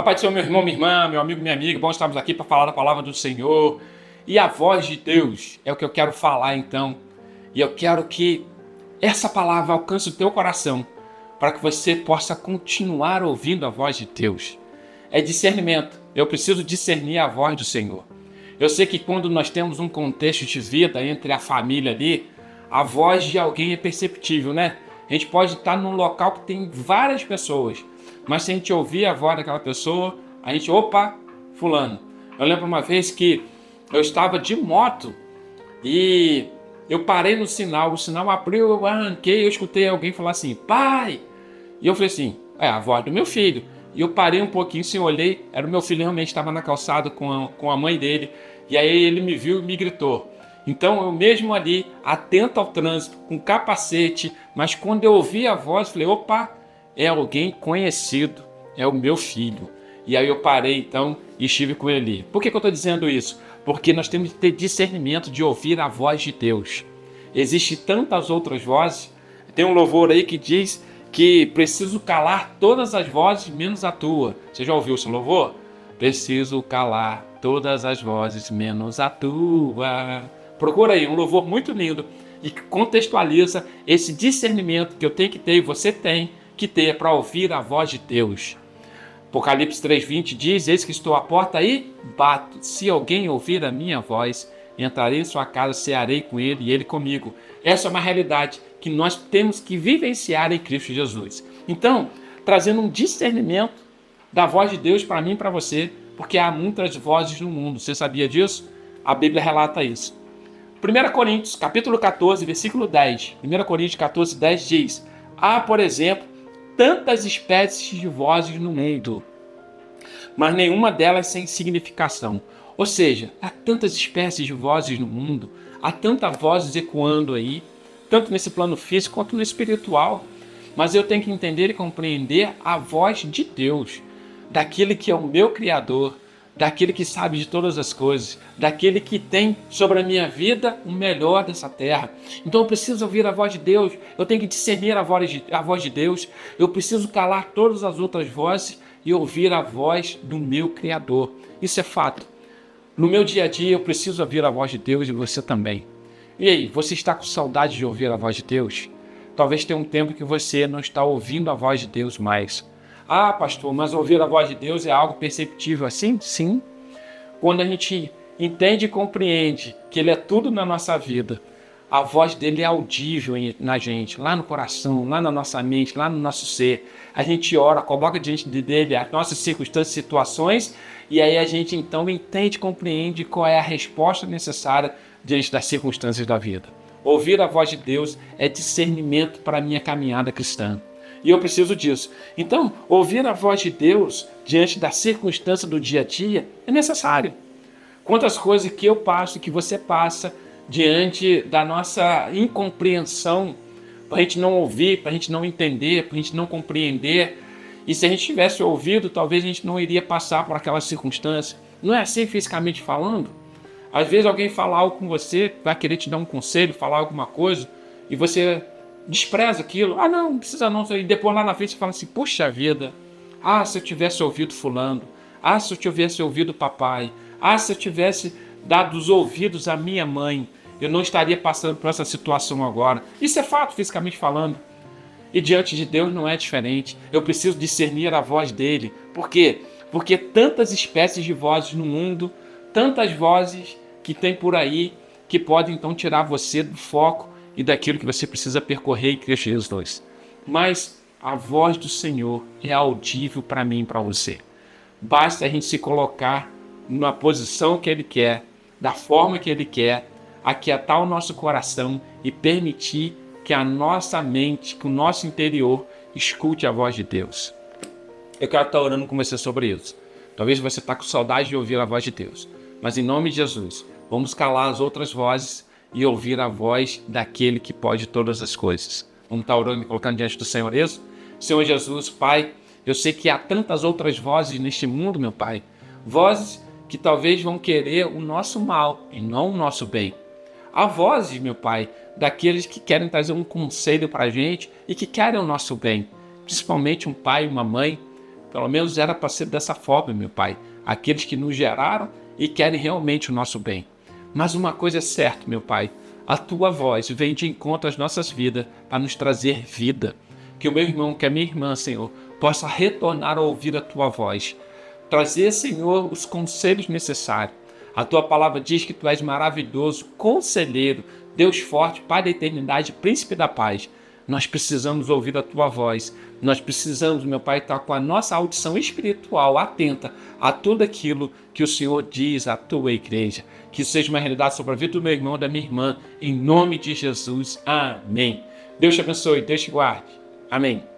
A paz do Senhor, meu irmão, minha irmã, meu amigo, minha amiga, bom estarmos aqui para falar da palavra do Senhor. E a voz de Deus é o que eu quero falar então. E eu quero que essa palavra alcance o teu coração, para que você possa continuar ouvindo a voz de Deus. É discernimento. Eu preciso discernir a voz do Senhor. Eu sei que quando nós temos um contexto de vida entre a família ali, a voz de alguém é perceptível, né? A gente pode estar num local que tem várias pessoas, mas se a gente ouvir a voz daquela pessoa, a gente, opa, fulano. Eu lembro uma vez que eu estava de moto e eu parei no sinal, o sinal abriu, eu arranquei, eu escutei alguém falar assim, pai! E eu falei assim, é a voz do meu filho. E eu parei um pouquinho, assim, olhei, era o meu filho, realmente estava na calçada com a mãe dele, e aí ele me viu e me gritou. Então eu mesmo ali, atento ao trânsito, com capacete, mas quando eu ouvi a voz, falei, opa, é alguém conhecido, é o meu filho. E aí eu parei então e estive com ele ali. Por que eu estou dizendo isso? Porque nós temos que ter discernimento de ouvir a voz de Deus. Existem tantas outras vozes, tem um louvor aí que diz que preciso calar todas as vozes menos a tua. Você já ouviu esse louvor? Preciso calar todas as vozes menos a tua. Procura aí, um louvor muito lindo e que contextualiza esse discernimento que eu tenho que ter e você tem que ter para ouvir a voz de Deus. Apocalipse 3:20 diz, eis que estou à porta e bato. Se alguém ouvir a minha voz, entrarei em sua casa, cearei com ele e ele comigo. Essa é uma realidade que nós temos que vivenciar em Cristo Jesus. Então, trazendo um discernimento da voz de Deus para mim e para você, porque há muitas vozes no mundo. Você sabia disso? A Bíblia relata isso. 1 Coríntios, capítulo 14, versículo 10. 1 Coríntios 14, 10 diz, há, por exemplo, tantas espécies de vozes no mundo, mas nenhuma delas sem significação. Ou seja, há tantas espécies de vozes no mundo, há tantas vozes ecoando aí, tanto nesse plano físico quanto no espiritual. Mas eu tenho que entender e compreender a voz de Deus, daquele que é o meu Criador, daquele que sabe de todas as coisas, daquele que tem sobre a minha vida o melhor dessa terra. Então eu preciso ouvir a voz de Deus, eu tenho que discernir a voz de Deus, eu preciso calar todas as outras vozes e ouvir a voz do meu Criador. Isso é fato. No meu dia a dia eu preciso ouvir a voz de Deus e você também. E aí, você está com saudade de ouvir a voz de Deus? Talvez tenha um tempo que você não está ouvindo a voz de Deus mais. Ah, pastor, mas ouvir a voz de Deus é algo perceptível assim? Sim. Quando a gente entende e compreende que Ele é tudo na nossa vida, a voz dele é audível na gente, lá no coração, lá na nossa mente, lá no nosso ser. A gente ora, coloca diante dele as nossas circunstâncias, situações, e aí a gente então entende e compreende qual é a resposta necessária diante das circunstâncias da vida. Ouvir a voz de Deus é discernimento para a minha caminhada cristã. E eu preciso disso. Então, ouvir a voz de Deus diante da circunstância do dia a dia é necessário. Quantas coisas que eu passo, que você passa, diante da nossa incompreensão, para a gente não ouvir, para a gente não entender, para a gente não compreender. E se a gente tivesse ouvido, talvez a gente não iria passar por aquela circunstância. Não é assim fisicamente falando? Às vezes alguém fala algo com você, vai querer te dar um conselho, falar alguma coisa, e você despreza aquilo. Ah, não precisa não. E depois lá na frente você fala assim, puxa vida, ah, se eu tivesse ouvido fulano, ah, se eu tivesse ouvido papai, ah, se eu tivesse dado os ouvidos à minha mãe, eu não estaria passando por essa situação agora. Isso é fato, fisicamente falando. E diante de Deus não é diferente. Eu preciso discernir a voz dele. Por quê? Porque tantas espécies de vozes no mundo, tantas vozes que tem por aí, que podem então tirar você do foco e daquilo que você precisa percorrer em Cristo Jesus. Mas a voz do Senhor é audível para mim e para você. Basta a gente se colocar na posição que Ele quer, da forma que Ele quer, aquietar o nosso coração e permitir que a nossa mente, que o nosso interior escute a voz de Deus. Eu quero estar orando com você sobre isso. Talvez você está com saudade de ouvir a voz de Deus, mas em nome de Jesus, vamos calar as outras vozes e ouvir a voz daquele que pode todas as coisas. Vamos estar orando e colocando diante do Senhor isso? Senhor Jesus, Pai, eu sei que há tantas outras vozes neste mundo, meu Pai. Vozes que talvez vão querer o nosso mal e não o nosso bem. Há vozes, meu Pai, daqueles que querem trazer um conselho para a gente e que querem o nosso bem. Principalmente um pai e uma mãe Pelo menos era para ser dessa forma, meu Pai. Aqueles que nos geraram e querem realmente o nosso bem. Mas uma coisa é certa, meu Pai. A tua voz vem de encontro às nossas vidas para nos trazer vida. Que o meu irmão, que a minha irmã, Senhor, possa retornar a ouvir a tua voz. Trazer, Senhor, os conselhos necessários. A tua palavra diz que tu és maravilhoso, conselheiro, Deus forte, Pai da eternidade, príncipe da paz. Nós precisamos ouvir a tua voz. Nós precisamos, meu Pai, estar com a nossa audição espiritual atenta a tudo aquilo que o Senhor diz à tua igreja. Que seja uma realidade sobre a vida do meu irmão e da minha irmã. Em nome de Jesus. Amém. Deus te abençoe. Deus te guarde. Amém.